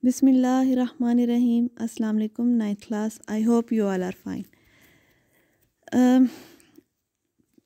बिस्मिल्लाहिर्रहमानिर्रहीम। अस्सलाम वालेकुम ninth class. I hope you all are fine.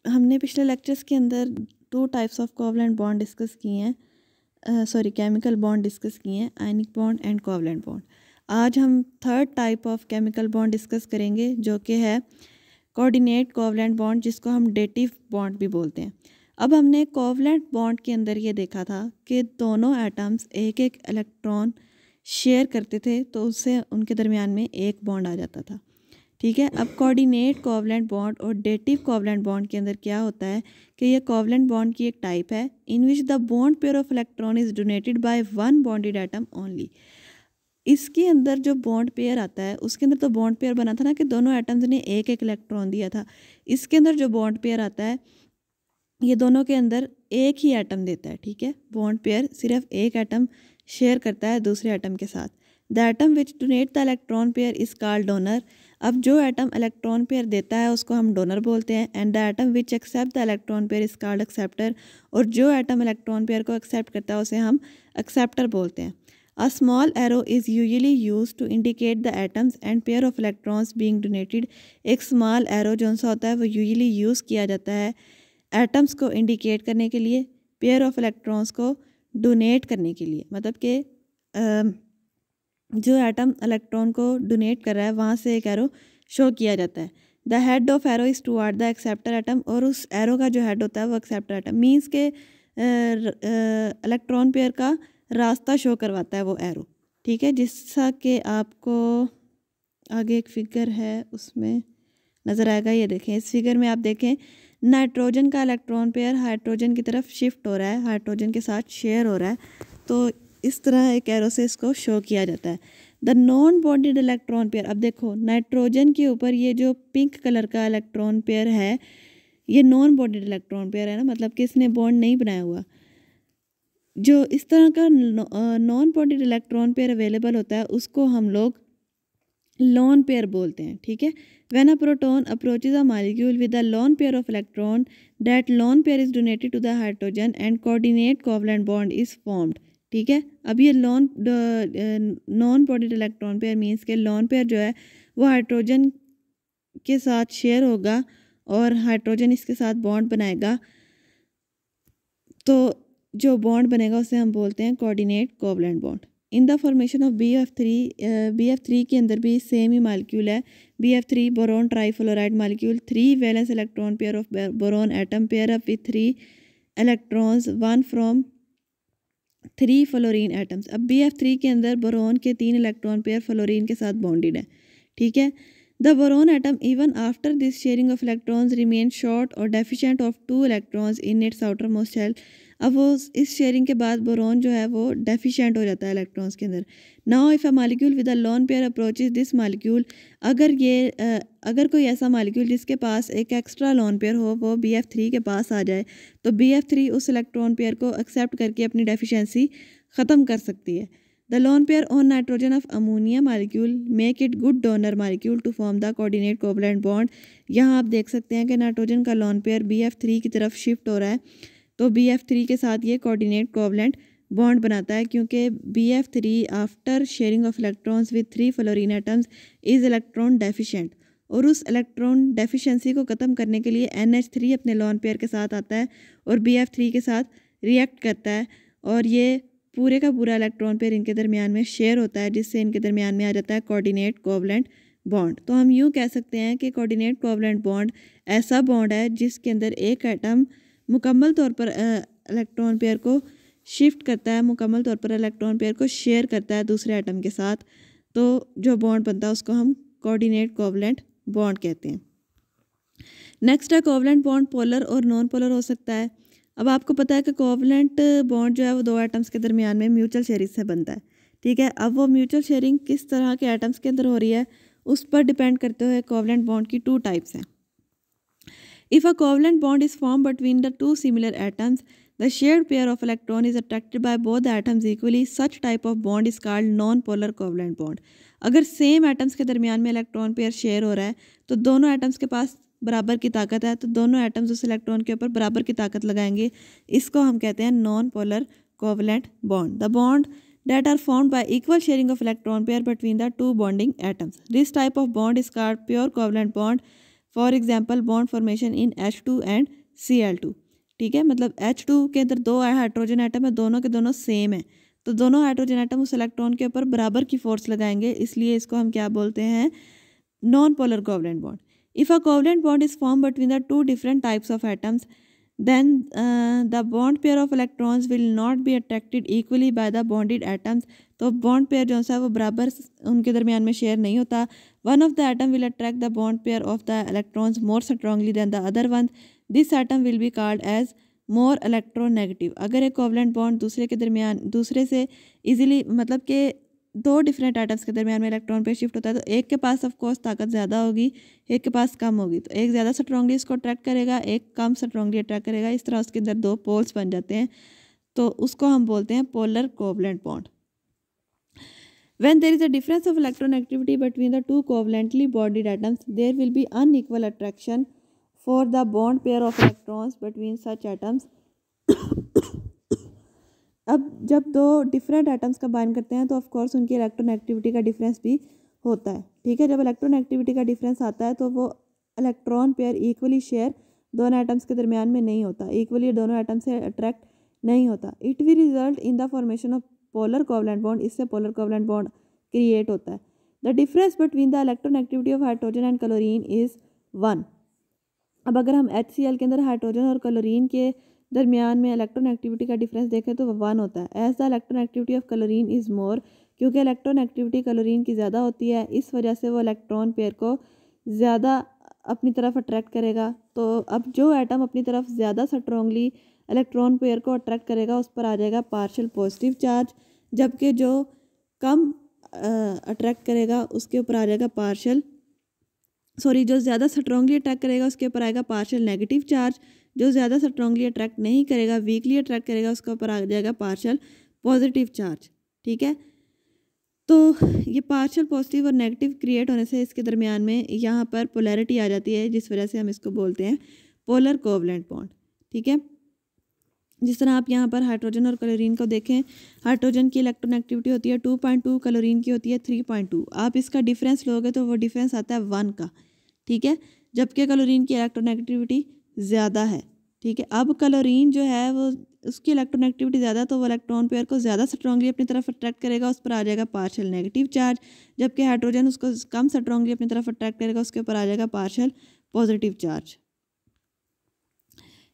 हमने पिछले लेक्चर्स के अंदर two types of covalent bond discuss किए हैं, केमिकल बॉन्ड डिस्कस किए हैं, ionic bond and covalent bond. आज हम third type of chemical bond discuss करेंगे जो कि है कोऑर्डिनेट कोवलेंट बॉन्ड, जिसको हम डेटिव बॉन्ड भी बोलते हैं। अब हमने कोवलेंट बॉन्ड के अंदर ये देखा था कि दोनों एटम्स एक एक इलेक्ट्रॉन शेयर करते थे, तो उससे उनके दरमियान में एक बॉन्ड आ जाता था। ठीक है। अब कोऑर्डिनेट कोवलेंट बॉन्ड और डेटिव कोवलेंट बॉन्ड के अंदर क्या होता है कि ये कोवलेंट बॉन्ड की एक टाइप है in which the bond pair of electron is donated by one bonded atom only. इसके अंदर जो बॉन्ड पेयर आता है, उसके अंदर तो बॉन्ड पेयर बना था ना कि दोनों एटम्स ने एक एक इलेक्ट्रॉन दिया था। इसके अंदर जो बॉन्ड पेयर आता है, ये दोनों के अंदर एक ही एटम देता है। ठीक है। बॉन्ड पेयर सिर्फ एक एटम शेयर करता है दूसरे एटम के साथ। The atom which donate the electron pair is called donor. अब जो एटम इलेक्ट्रॉन पेयर देता है उसको हम डोनर बोलते हैं। And the atom which accept the electron pair is called acceptor. और जो एटम इलेक्ट्रॉन पेयर को एक्सेप्ट करता है उसे हम एक्सेप्टर बोलते हैं। A small arrow is usually used to indicate the atoms and pair of electrons being donated। एक small arrow जो सा होता है वो usually यूज़ किया जाता है एटम्स को इंडिकेट करने के लिए, पेयर ऑफ इलेक्ट्रॉन्स को डोनेट करने के लिए। मतलब कि जो एटम इलेक्ट्रॉन को डोनेट कर रहा है वहाँ से एक एरो शो किया जाता है। The head of arrow is toward the acceptor atom. और उस एरो का जो हेड होता है वो एक्सेप्टर एटम मीन्स के इलेक्ट्रॉन पेयर का रास्ता शो करवाता है वो एरो। ठीक है। जिससा कि आपको आगे एक फिगर है उसमें नज़र आएगा। ये देखें, इस फिगर में आप देखें नाइट्रोजन का इलेक्ट्रॉन पेयर हाइड्रोजन की तरफ शिफ्ट हो रहा है, हाइड्रोजन के साथ शेयर हो रहा है। तो इस तरह एक एरो से इसको शो किया जाता है। The non bonded electron pair, अब देखो नाइट्रोजन के ऊपर ये जो पिंक कलर का इलेक्ट्रॉन पेयर है, ये नॉन बॉन्डेड इलेक्ट्रॉन पेयर है ना, मतलब कि इसने बॉन्ड नहीं बनाया हुआ। जो इस तरह का non bonded electron pair available होता है उसको हम लोग लोन पेयर बोलते हैं। ठीक है। When a proton approaches a molecule with a lone pair of electron, that lone pair is donated to the hydrogen and coordinate covalent bond is formed. ठीक है। अब ये non bonded electron pair means के lone pair जो है वो hydrogen के साथ शेयर होगा और हाइड्रोजन इसके साथ बॉन्ड बनाएगा। तो जो बॉन्ड बनेगा उसे हम बोलते हैं coordinate covalent bond. In the formation of BF3 के अंदर भी सेम ही मालिक्यूल है। BF3 boron trifluoride molecule, 3 valence electron pair of boron atom pair up with 3 electrons 1 from 3 fluorine atoms. अब BF3 के अंदर बोरोन के 3 इलेक्ट्रॉन पेयर फ्लोरीन के साथ बॉन्डेड है। ठीक है। The boron atom even after this sharing of electrons remain short और deficient of 2 electrons in its outermost shell. अब वो इस शेयरिंग के बाद बोरोन जो है वो डेफिशिएंट हो जाता है इलेक्ट्रॉन्स के अंदर। Now if a molecule with a lone pair approaches this molecule, अगर कोई ऐसा मालिक्यूल जिसके पास एक एक्स्ट्रा लोन पेयर हो वो BF3 के पास आ जाए, तो BF3 उस इलेक्ट्रॉन पेयर को एक्सेप्ट करके अपनी डेफिशिएंसी ख़त्म कर सकती है। The lone pair on nitrogen of ammonia molecule make it good donor molecule to form the coordinate covalent bond. यहाँ आप देख सकते हैं कि नाइट्रोजन का लोन पेयर BF3 की तरफ शिफ्ट हो रहा है, तो BF3 के साथ ये कोऑर्डिनेट कोवलेंट बॉन्ड बनाता है, क्योंकि BF3 after sharing of electrons with 3 fluorine atoms is electron deficient. और उस इलेक्ट्रॉन डेफिशिएंसी को ख़त्म करने के लिए NH3 अपने लोन पेयर के साथ आता है और BF3 के साथ रिएक्ट करता है, और ये पूरे का पूरा इलेक्ट्रॉन पेयर इनके दरमियान में शेयर होता है, जिससे इनके दरमियान में आ जाता है कोऑर्डिनेट कोवलेंट बॉन्ड। तो हम यूँ कह सकते हैं कि कोऑर्डिनेट कोवलेंट बॉन्ड ऐसा बॉन्ड है जिसके अंदर एक एटम मुकम्मल तौर पर इलेक्ट्रॉन पेयर को शिफ्ट करता है, मुकम्मल तौर पर इलेक्ट्रॉन पेयर को शेयर करता है दूसरे एटम के साथ। तो जो बॉन्ड बनता है उसको हम कोऑर्डिनेट कोवलेंट बॉन्ड कहते हैं। नेक्स्ट है कोवलेंट बॉन्ड पोलर और नॉन पोलर हो सकता है। अब आपको पता है कि कोवलेंट बॉन्ड जो है वो दो एटम्स के दरमियान में म्यूचुअल शेयरिंग से बनता है। ठीक है। अब वो म्यूचुअल शेयरिंग किस तरह के एटम्स के अंदर हो रही है उस पर डिपेंड करते हुए कोवलेंट बॉन्ड की 2 टाइप्स हैं। If a covalent bond is formed between the two similar atoms, the shared pair of electron is attracted by both the atoms equally. Such type of bond is called non-polar covalent bond. अगर same atoms के दरमियान में electron pair share हो रहा है तो दोनों atoms के पास बराबर की ताकत है, तो दोनों एटम्स उस इलेक्ट्रॉन के ऊपर बराबर की ताकत लगाएंगे। इसको हम कहते हैं non polar covalent bond. The bond that are formed by equal sharing of electron pair between the two bonding atoms. This type of bond is called pure covalent bond. For example, bond formation in H2 and Cl2. ठीक है, मतलब H2 के अंदर दो hydrogen atom है, दोनों के दोनों सेम है, तो दोनों हाइड्रोजन एटम उस इलेक्ट्रॉन के ऊपर बराबर की फोर्स लगाएंगे, इसलिए इसको हम क्या बोलते हैं, non polar covalent bond. If a covalent bond is form between the two different types of atoms, then the bond pair of electrons will not be attracted equally by the bonded atoms. तो bond pair जो सा वो बराबर उनके दरमियान में share नहीं होता. One of the atom will attract the bond pair of the electrons more strongly than the other one. This atom will be called as more electronegative. अगर एक कोवलेंट बॉन्ड दूसरे से इजीली, मतलब कि दो डिफरेंट एटम्स के दरमियान में इलेक्ट्रॉन पे शिफ्ट होता है, तो एक के पास ऑफ कोर्स ताकत ज़्यादा होगी, एक के पास कम होगी, तो एक ज़्यादा स्ट्रांगली इसको अट्रैक्ट करेगा, एक कम स्ट्रांगली अट्रैक्ट करेगा. इस तरह उसके अंदर दो पोल्स बन जाते हैं, तो उसको हम बोलते हैं polar covalent bond. When there is a difference of electronegativity between the two covalently bonded atoms, there will be unequal attraction for the bond pair of electrons between such atoms. अब जब दो डिफरेंट एटम्स का bind करते हैं तो of course उनकी electronegativity का difference भी होता है. ठीक है, जब इलेक्ट्रोनेगेटिविटी का डिफरेंस आता है तो वो इलेक्ट्रॉन पेयर इक्वली शेयर दोनों एटम्स के दरमियान में नहीं होता, इक्वली दोनों एटम से अट्रैक्ट नहीं होता. It will result in the formation of polar covalent bond. इससे पोलर कोवलेंट बॉन्ड क्रिएट होता है. The difference between the electronegativity of hydrogen and chlorine is 1. अब अगर हम HCl के अंदर हाइड्रोजन और क्लोरीन के दरमियान में इलेक्ट्रोनेगेटिविटी का डिफरेंस देखें तो वह 1 होता है. As the electronegativity of chlorine is more, क्योंकि इलेक्ट्रोनेगेटिविटी क्लोरीन की ज़्यादा होती है, इस वजह से वो इलेक्ट्रॉन पेयर को ज़्यादा अपनी तरफ अट्रैक्ट करेगा. तो अब जो एटम अपनी तरफ ज़्यादा स्ट्रांगली इलेक्ट्रॉन पेयर को अट्रैक्ट करेगा उस पर आ जाएगा पार्शियल पॉजिटिव चार्ज, जबकि जो कम अट्रैक्ट करेगा उसके ऊपर आ जाएगा जो ज़्यादा स्ट्रांगली अट्रैक्ट करेगा उसके ऊपर आएगा पार्शियल नेगेटिव चार्ज. जो ज़्यादा स्ट्रांगली अट्रैक्ट नहीं करेगा, वीकली अट्रैक्ट करेगा, उसके ऊपर आ जाएगा पार्शियल पॉजिटिव चार्ज. ठीक है, तो ये पार्शियल पॉजिटिव और नेगेटिव क्रिएट होने से इसके दरमियान में यहाँ पर पोलैरिटी आ जाती है, जिस वजह से हम इसको बोलते हैं पोलर कोवलेंट बॉन्ड. ठीक है, जिस तरह आप यहाँ पर हाइड्रोजन और क्लोरीन को देखें, हाइड्रोजन की इलेक्ट्रोनेगेटिविटी होती है 2.2, क्लोरीन की होती है 3.2. आप इसका डिफरेंस लोगे तो वो डिफरेंस आता है 1 का. ठीक है, जबकि क्लोरीन की इलेक्ट्रोनेगेटिविटी ज़्यादा है. ठीक है, अब क्लोरीन जो है वो उसकी इलेक्ट्रोनेगेटिविटी ज़्यादा, तो वो इलेक्ट्रॉन पेयर को ज़्यादा स्ट्रांगली अपनी तरफ अट्रैक्ट करेगा, उस पर आ जाएगा पार्शियल नेगेटिव चार्ज. जबकि हाइड्रोजन उसको कम स्ट्रांगली अपनी तरफ अट्रैक्ट करेगा, उसके ऊपर आ जाएगा पार्शियल पॉजिटिव चार्ज.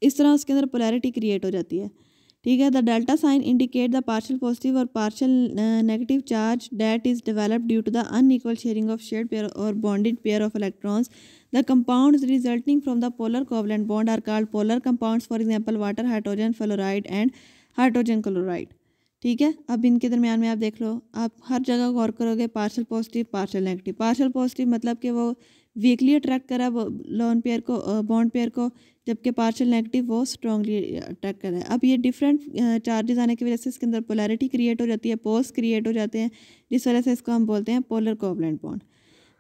इस तरह उसके अंदर पोलैरिटी क्रिएट हो जाती है. ठीक है, the delta sign indicate the partial positive और partial negative charge that is developed due to the unequal sharing of shared pair और bonded pair of electrons. The compounds resulting from the polar covalent bond are called polar compounds. For example water, hydrogen fluoride and hydrogen chloride. ठीक है, अब इनके दरमियान में आप देख लो, आप हर जगह गौर करोगे partial positive partial negative. Partial positive मतलब कि वो वीकली अट्रैक्ट करा लोन पेयर को, बॉन्ड पेयर को, जबकि पार्शियल नेगेटिव वो स्ट्रांगली अट्रैक्ट कर रहा है. अब ये डिफरेंट चार्जेस आने की वजह से इसके अंदर पोलैरिटी क्रिएट हो जाती है, पोल्स क्रिएट हो जाते हैं, जिस वजह से इसको हम बोलते हैं polar covalent bond.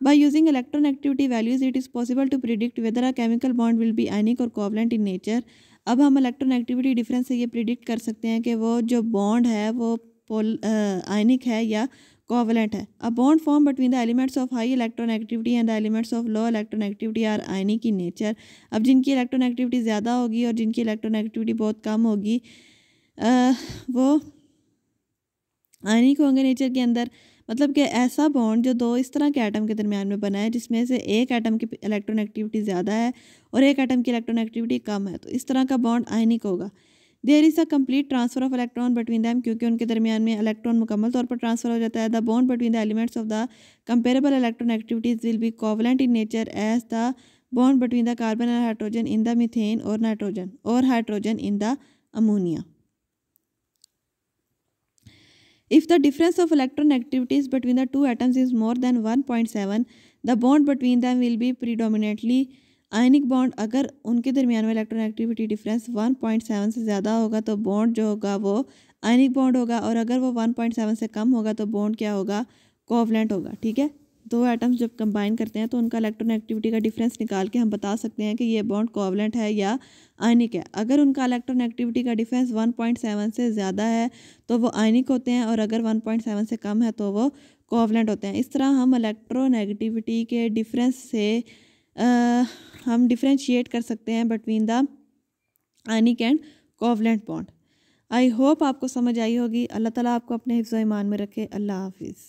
By using electronegativity values, it is possible to predict whether a chemical bond will be ionic or covalent in nature. अब हम इलेक्ट्रोनेगेटिविटी डिफरेंस से ये प्रिडिक्ट कर सकते हैं कि वो जो बॉन्ड है वो आयनिक है या कोवलेंट है. A bond formed between the elements of high electronegativity and the elements of low electronegativity are ionic in nature. अब जिनकी इलेक्ट्रोनेगेटिविटी ज़्यादा होगी और जिनकी इलेक्ट्रोनेगेटिविटी बहुत कम होगी वो आयनिक होंगे नेचर के अंदर. मतलब कि ऐसा बॉन्ड जो दो इस तरह के एटम के दरमियान में बना है जिसमें से एक एटम की इलेक्ट्रोनेगेटिविटी ज़्यादा है और एक एटम की इलेक्ट्रोनेगेटिविटी कम है, तो इस तरह का बॉन्ड आयनिक होगा. There is a complete transfer of electron between them, क्योंकि उनके दरमियान में इलेक्ट्रॉन मुकम्मल तौर पर ट्रांसफर हो जाता है. The bond between the elements of the comparable electronegativities will be covalent in nature as the bond between the carbon and hydrogen in the methane और नाइट्रोजन और hydrogen in the ammonia. If the difference of electronegativities between the two atoms is more than 1.7, the bond between them will be predominantly ionic bond. अगर उनके दरमियान में electronegativity difference 1.7 से ज़्यादा होगा तो बॉन्ड जो होगा वो आयनिक बॉन्ड होगा, और अगर वो 1.7 से कम होगा तो बॉन्ड क्या होगा, कोवलेंट होगा. ठीक है, दो एटम्स जब कंबाइन करते हैं तो उनका इलेक्ट्रोनेगेटिविटी का डिफरेंस निकाल के हम बता सकते हैं कि ये बॉन्ड कोवलेंट है या आयनिक है। अगर उनका इलेक्ट्रोनेगेटिविटी का डिफरेंस 1.7 से ज़्यादा है तो वो आयनिक होते हैं, और अगर 1.7 से कम है तो वो कोवलेंट होते हैं। इस तरह हम इलेक्ट्रोनेगेटिविटी के डिफरेंस से हम डिफ्रेंशिएट कर सकते हैं between the ionic and covalent bond. I hope आपको समझ आई होगी। अल्लाह ताला आपको अपने हिफ्ज़ व ईमान में रखे। अल्लाह हाफिज़।